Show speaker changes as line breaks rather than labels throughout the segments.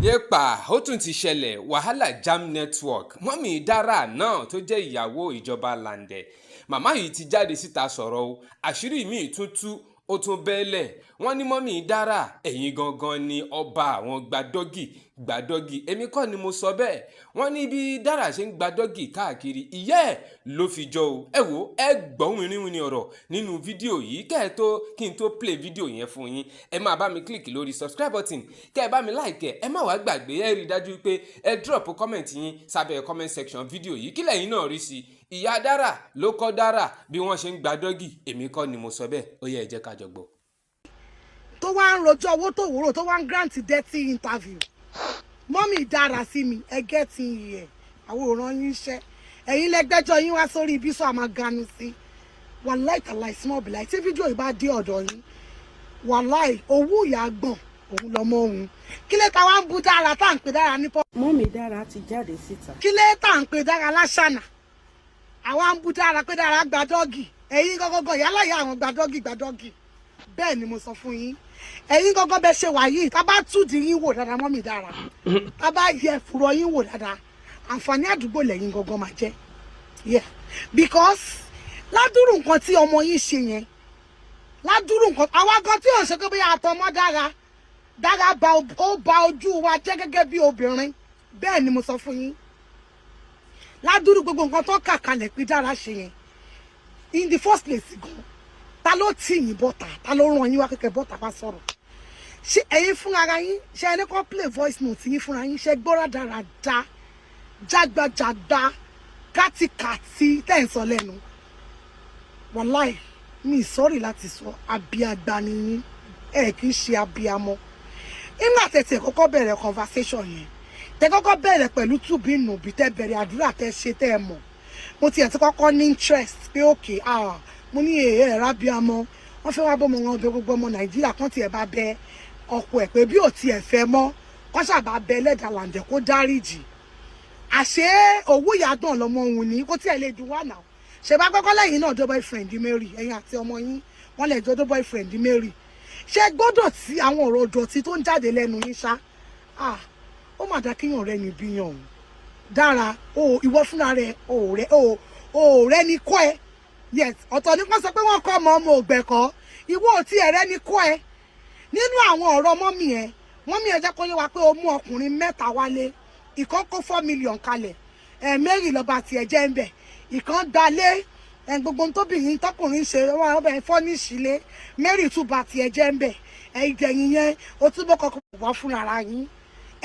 Yepa ó tún ti ṣẹlẹ̀ Wahala Jam Network mọ́mì Dara náà tó jẹ́ ìyàwó ìjọba Làǹdẹ̀. Màmá yìí ti jáde síta sọ̀rọ̀ o, àṣírí míì tún tú ó tún bẹ́ẹ̀lẹ̀. Wọ́n ní mọ́mì Dara ẹ̀yin gangan ni ọba àwọn gbàdọ́gì. Èmi kọ́ ni mo sọ bẹ́ẹ̀. Wọ́n ní bí Dara ṣe ń gbàdọ́gì káàkiri ìyá ẹ̀ ló fi jọ o. Ẹ wò ẹ gbọ́ wìnrìnwìnrìn ọ̀rọ̀ nínú fídíò yìí kí n tó play fídíò yẹn fún yín. Ẹ máa bá mi click lórí subscribe button kẹ́ ẹ bá mi like ẹ má wá gbàgbé ẹ rí dájú pé ẹ drop comment yín sábẹ́ comment section fídíò yìí kí lẹ́yìn náà rí sí. Ìyá Dara ló kọ́ Dara bí wọ́n ṣe ń gbàdọ́gì èmi kọ́ ni mo sọ bẹ́ẹ̀ ó yẹ ẹ jẹ́ ká jọ gbọ́.
Tó wá ń rojọ́ owó tó wúrò tó wá ń grant dirty interview mọ́mì Dara sí mi ẹ gẹ́tì yìí ẹ̀ àwòrán yín iṣẹ́ ẹ̀yin lẹ́gbẹ́jọ́ yín wá sórí ibi sọ àmà ganu sí wàláì tàláì small bill tí fídíò yìí bá dé ọ̀dọ̀ yín wàláì owó ìyá gbọ̀n òun lọmọ òun kí lè ta wá ń bú Dara tá à ń pè Dara ní pọ́.
mọ́mì Dara ti jáde síta.
kí lè tá à ń pè Dara láṣànà àwa ń bú Dara pé Dara gbàdọ́gì ẹ̀yin gọ́gọ́gọ́ yálà ìyá àwọn gbàdọ́gì bẹ́ẹ̀ ni mo sọ fún yín ẹ̀yin gọ́gọ́ bẹ ṣe wà yìí tá bá túdì yín wò dáadáa mọ́mì Dara tá bá yẹ fùrọ̀ yín wò dáadáa àǹfààní àdúgbò lẹ́yìn gọ́gọ́ máa jẹ́ yeah because ládùrù nǹkan tí ọmọ yín ṣe yẹn ládùrù nǹkan àwa gan tí ò ṣe pé bóyá àtọmọ Dara ó ba ojú wa jẹ́ gẹ́gẹ́ bí obìnrin bẹ́ẹ̀ ni mo sọ fún yín ládùrù gbogbo nǹkan tó kà kalẹ̀ pé Dara ṣe yẹn in the first place gan ta ló tì yín bọ́ta ta ló ràn yín wá kẹ́kẹ́ bọ́ta bá sọ̀rọ̀ ṣé ẹ̀yin fúnra ara yín ṣe ẹni kan play voice note yín fúnra yín ṣe gbọ́ra dáradára jágbajàgba kátikàti tẹ́ ń sọ lẹ́nu wàláì mi sọ́rí láti sọ abiagba ni yín ẹ kì í ṣe abiamọ nígbà tẹ̀tẹ̀ kọ́kọ́ bẹ̀rẹ̀ conversation yẹn tẹ kọ́kọ́ bẹ̀rẹ̀ pẹ̀lú túbínú bí tẹ bẹ̀rẹ̀ àdúrà tẹ ṣe tẹ́ ẹ mọ̀ mo tiẹ̀ ti kọ́kọ́ ní interest pé òkè mo ní ẹ̀rọ abiamọ wọ́n fẹ́ wá bọ́mọ wọn bẹ gbogbo ọmọ Nàìjíríà kan tiẹ̀ bá bẹ ọkọ ẹ̀ pé bí ò tiẹ̀ fẹ́ mọ́ kọ́ ṣàbá bẹ Ẹlẹ́dàá Làǹdẹ̀ kó dáríjì àṣé owó ìyàdàn lọmọ òun ní kó tiẹ̀ lè dùn wà náà ṣe bá gbọ́kọ́ lẹ́yìn náà jọ boyfriend Mary ẹ̀yin àti ọmọ yín wọ́n lè jọ boyfriend Mary ṣe gbọ́dọ̀ tí àwọn ọ̀rọ̀ dọ̀tí tó ń jáde lẹ́nu yín ṣá ó mà dá kíyàn rẹ níbí yàn òun Dara ìwọ fúnra rẹ ọ̀rẹ́ ni kọ́ ẹ yes ọ̀tọ̀ ní kó sọ pé wọ́n kọ́ ọmọ ògbẹ̀kọ́ ìwọ ò tí ẹ̀rẹ́ ni kọ́ ẹ nínú àwọn ọ̀rọ̀ mọ́mì ẹ jẹ́ kó yé wa pé o mú ọkùnrin 3 wálé ìkan kó 4 million kalẹ̀ Mary lọ́ba tiẹ̀ jẹ́ ń bẹ̀ ìkan gbalé gbogbo tóbìnrin tọkùnrin ṣe ọbẹ̀ fọ́níṣìlẹ̀ Mary tún ba tiẹ̀ jẹ́ ń bẹ̀ ìdẹ̀yìn yẹn o túbọ̀ kọ́kọ́ wá fúnra ara yín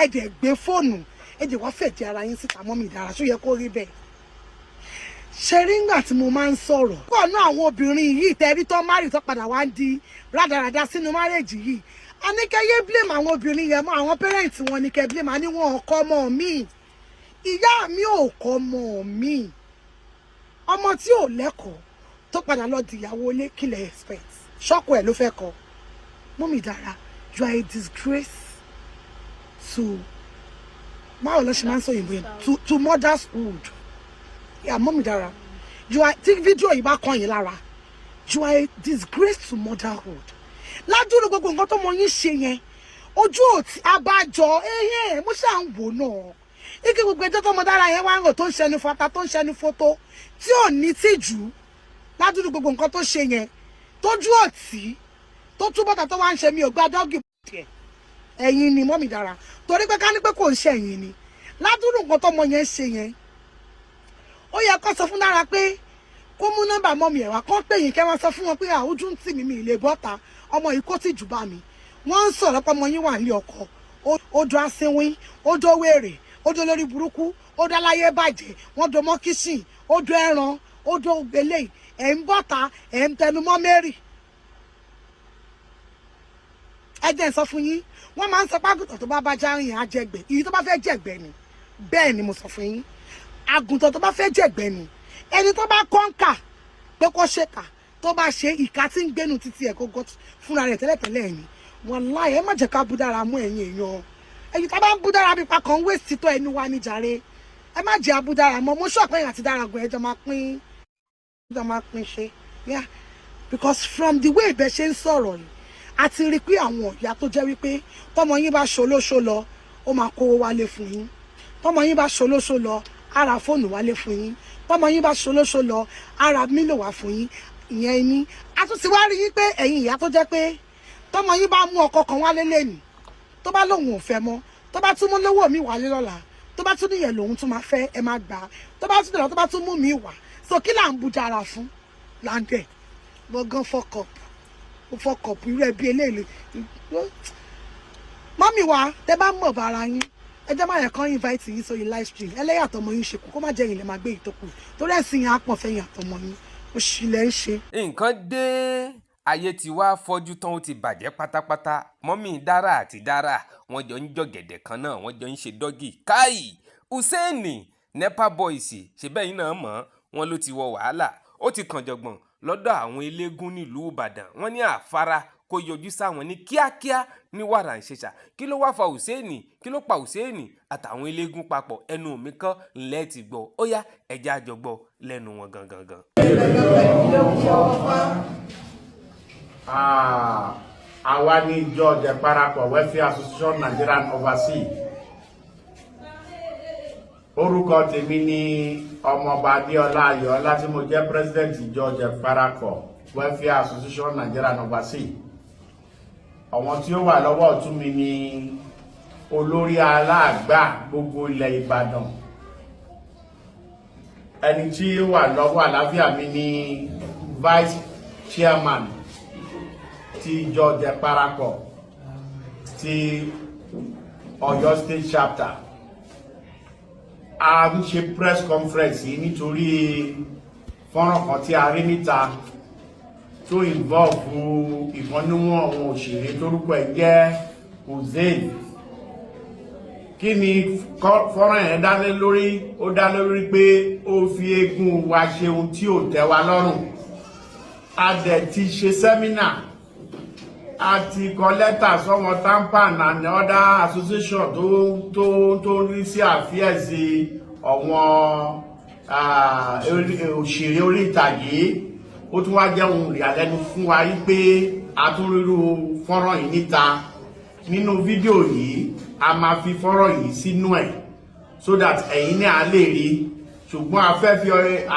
ẹ̀dẹ̀ gbé fóònù ẹ̀dẹ̀ wá fẹ̀jẹ̀ ara yín síta mọ́mì Dara ṣó yẹ kó rí bẹ́ẹ̀ ṣe rí ngbà tí mo máa ń sọ̀rọ̀ pọ̀ náà àwọn obìnrin yìí tẹ́rí tó márì tó padà wá ń di rádaràda sínú márèjì yìí a ní kẹ́ yé blame àwọn obìnrin yẹn mọ́ àwọn pẹ́rẹ́ǹtì wọn ní kẹ́ blame a ní wọn ò kọ́ ọmọ mi ìyá mi ò kọ́ ọmọ mi ọmọ tí ò lẹ́kọ̀ọ́ tó padà lọ di ìyàwó ilé kí lẹ expect ṣọ́kù ẹ̀ ló fẹ́ kọ́ mọ́mì Dara you are a disgrace to báwo lọ ṣe máa ń sọ ìwé to motherhood. Yeah, mọ́mì Dara you are tí fídíò yìí bá kàn yín lára you are a disgrace to motherhood ládùúrú gbogbo nǹkan tó mọ yín ṣe yẹn ojú òtí abájọ mo ṣáà ń wò náà ike gbogbo ẹjọ́ tó mọ Dara yẹn wá ń rò tó ń ṣẹnu fata tó ń ṣẹnu fótó tí ò ní tìjú ládùúrú gbogbo nǹkan tó ṣe yẹn tójú òtí tó túbọ̀ tó wá ń ṣe mi ò gba dọ́gì tiẹ̀ ẹ̀yin ni mọ́mì Dara torí pé ká ní pé kò ń ṣe ẹ̀yin ni ládùúrú nǹkan tó mọ yẹn ṣe yẹn ó yẹ kó sọ fún Dara pé kó mú nọ́mbà mọ́mì ẹ̀ wá kó pè yín kẹ́ wọ́n sọ fún wọn pé ojú ń tì mí mi lè bọ́ta ọmọ yìí kó tì jù bá mi wọ́n ń sọ̀rọ̀ pé ọmọ yín wà ní ọkọ ó do asínwín ó do wèrè ó do lórí burúkú ó do aláyé bàjẹ́ wọ́n do mọ́ kíṣìn ó do ẹran ó do gbélé ẹ̀ ń bọ́ta ẹ̀ ń tẹnu mọ́ Mary ẹ jẹ́ ń sọ fún yín wọ́n máa ń sọ págùtàn tó bá já rìn àjẹgbẹ́ èyí tó bá fẹ́ jẹ̀gbẹ́ ni bẹ́ẹ̀ ni mo sọ fún yín àgùntàn tó bá fẹ́ jẹ̀gbẹ́ ni ẹni tó bá kọ́ńkà pé kó ṣèkà tó bá ṣe ìka tí ń gbénu títí ẹ̀ gógó fúnra rẹ̀ tẹ́lẹ̀tẹ́lẹ̀ ẹ̀yìn wàláhì ẹ má jẹ́ ká bú Dara mú ẹ̀yìn èèyàn ẹ̀yìn tá bá ń bú Dara bí pakàn ń wéṣì tó ẹnu wa ní jàre ẹ má jẹ́ abú Dara mọ́ mo ṣọ̀pẹ́ àti Dara gan ẹjọ́ máa pín ṣe yeah because from the way bẹ́ẹ̀ ṣe ń sọ̀rọ̀ yìí a ti rí pé àwọn ìyá tó jẹ́ wípé tọmọ yín bá ṣolóṣo lọ ó máa kówó wálé fún yín. Tọ́mọ yín bá ṣolóṣó lọ á ra fóònù wálé fún yín. Tọ́mọ yín bá ṣolóṣó lọ á ra mílò wá fún yín. Ìyẹn ni a tún ti wá rí yín pé ẹ̀yin ìyá tó jẹ́ pé tọ́mọ yín bá mú ọkọ kan wálé lẹ́nìí tó bá lóun ò fẹ́ mọ́ tó bá tún mú lówó mi wálé lọ́la tó bá tún níyẹn lòun tún máa fẹ́ ẹ máa gbà tó bá tún dọ̀la tó bá tún mú mi wá so kí là ń bu jara fún láńdẹ̀ gbọ̀ngàn fọkọ̀pù irú ẹbí eléyìí. Mọ́mì wa tẹ bá mọ̀ bára yín ẹ jẹ́ máa yẹ kán invite yín sórí live stream ẹlẹ́yà àtọmọ yín ṣekú kó má jẹ́ ìlẹ̀ máa gbé ìtókù torí ẹ̀sìn yẹn á pọ̀ fẹ́yìn àtọmọ yín òṣìlẹ̀ ń ṣe.
nǹkan dé ayé ti wá fọ́jú tán ó ti bàjẹ́ pátápátá mọ́mì Dara àti Dara wọ́n jọ ń jọ̀gẹ̀dẹ̀ kan náà wọ́n jọ ń ṣe dọ́gì káì Usain Nepa Boys ṣe bẹ́ẹ̀ yín náà mọ̀ wọ́n ló ti wọ wàhálà ó ti kàn jọ̀gbọ̀n lọ́dọ̀ àwọn Elegun nílùú Ìbàdàn wọ́n ní àfárá kó yọjú sáwọn ní kíákíá ní wàrà ń ṣẹṣà kí ló wá fa Usain kí ló pa Usain àtàwọn Elegun papọ̀ ẹnu mi kan ńlẹ́ ti gbọ́ ó yá ẹja àjọgbọ́ lẹ́nu wọn gangan.
Àwa ní ìjọ jẹ parapọ̀ Welfare Association Nigerian Overseas. Orúkọ tèmi ni ọmọọba Adéọlá Ayọ̀ọ́lá tí mo jẹ́ president ìjọ jẹ parapọ̀ Welfare Association Nigerian Overseas. Àwọn tí ó wà lọ́wọ́ ọ̀tún mi ni olórí aláàgbà gbogbo ilẹ̀ Ìbàdàn. Ẹni tí ó wà lọ́wọ́ àlàáfíà mi ni vice chairman ti ìjọ jẹ parapọ̀ ti Ọ̀yọ́ state chapter. A ń ṣe press conference yìí nítorí fọ́nrán kan tí a rí níta tó involve ìkan nínú àwọn òṣèré tórúkọ ẹ̀ jẹ́ Usain. Kí ni fọ́nrán yẹn dá lé lórí? Ó dá lé lórí pé ó fi eégún wa ṣe ohun tí ò tẹ́ wa lọ́rùn. A dẹ̀ ti ṣe sẹ́mínà a ti kọ lẹ́tà sọ́wọ́n tampan and other association tó rí sí àfíẹ́sì àwọn òṣèré orí ìtàgé. Ó tún wá jẹ́ ohun ìyàlẹ́nu fún wa rí pé a tún rírú fọ́nrán yìí níta. Nínú fídíò yìí a máa fi fọ́nrán yìí sínú ẹ̀ so that ẹ̀yin náà lè rí ṣùgbọ́n a fẹ́ fi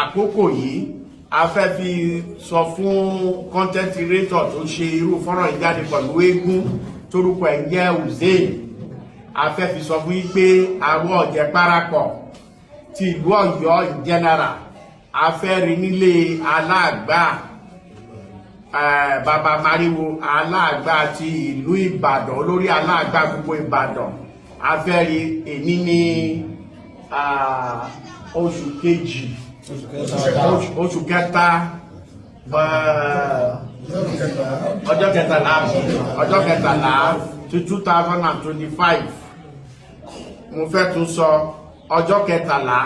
àkókò yìí a fẹ́ fi sọ fún content creator tó ṣe irú fọ́nrán yìí jáde pẹ̀lú eégún tórúkọ ẹ̀ jẹ́ Usain. A fẹ́ fi sọ fún yín pé àwọn ọ̀jẹ̀ parapọ̀ ti ìlú Ọ̀yọ́ in general a fẹ́ rí nílé aláàgbà bàbá Mariwo aláàgbà ti ìlú Ìbàdàn olórí aláàgbà gbogbo Ìbàdàn. A fẹ́ rí èní ní oṣù kejì oṣù kẹta ọjọ́ kẹtàlá ti 2025. Mo fẹ́ tún sọ ọjọ́ kẹtàlá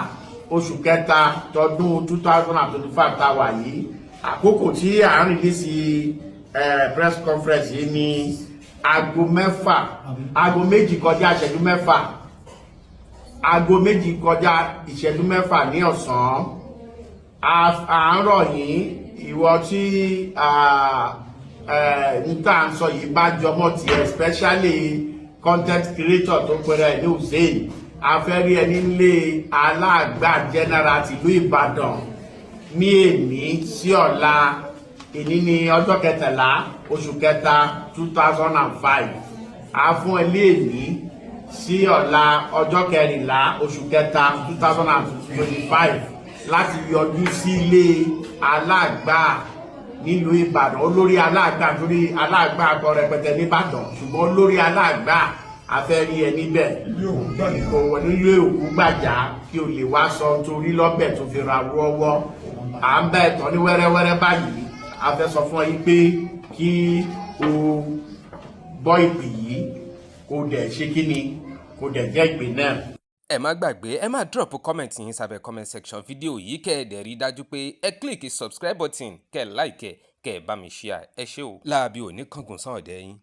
oṣù kẹta tọdún 2025 tá wà yìí. Àkókò tí à ń rìn sí press conference yìí ní aago méjì kọjá ìṣẹ́jú mẹ́fà aago méjì kọjá ìṣẹ́jú mẹ́fà ní ọ̀sán. À ń rọ̀ yín ìwọ tí níta ń sọ yìí bá jọmọ́ ti especially content creator tó pẹ̀rẹ̀ ní Usain. A fẹ́ rí ẹni nílé aláàgbà general tìlú Ìbàdàn ní èní sí ọ̀la. Èní ní ọjọ́ kẹtàlá oṣù kẹta 2005. A fún ẹ lé èní sí ọ̀la ọjọ́ kẹrìnlá oṣù kẹta 2025 láti yọjú sí ilé aláàgbà nílùú Ìbàdàn. Olórí aláàgbà torí aláàgbà akọ rẹpẹtẹ nìbàdàn ṣùgbọ́n olórí aláàgbà a fẹ́ rí ẹ níbẹ̀ nílé òkú gbàjà kí o lè wá sọ torí lọ́bẹ̀ tó fi ra wọ́wọ́. À ń bá ẹ̀tọ́ ní wẹ́rẹ́wẹ́rẹ́ báyìí. A fẹ́ sọ fún ọ yín pé kí o gbọ́ ìpè yìí kó dẹ̀ ṣe kí ni kó dẹ̀ jẹ́ ìpè náà.
Ẹ má gbàgbé ẹ má drop comment yín sábẹ́ comment section fídíò yìí kẹ́ ẹ dẹ̀ rí dájú pé ẹ click subscribe button kẹ́ ẹ like kẹ́ ẹ bá mi share ẹ ṣé o láàbí òní kángun sàn ọ̀dẹ́ yín.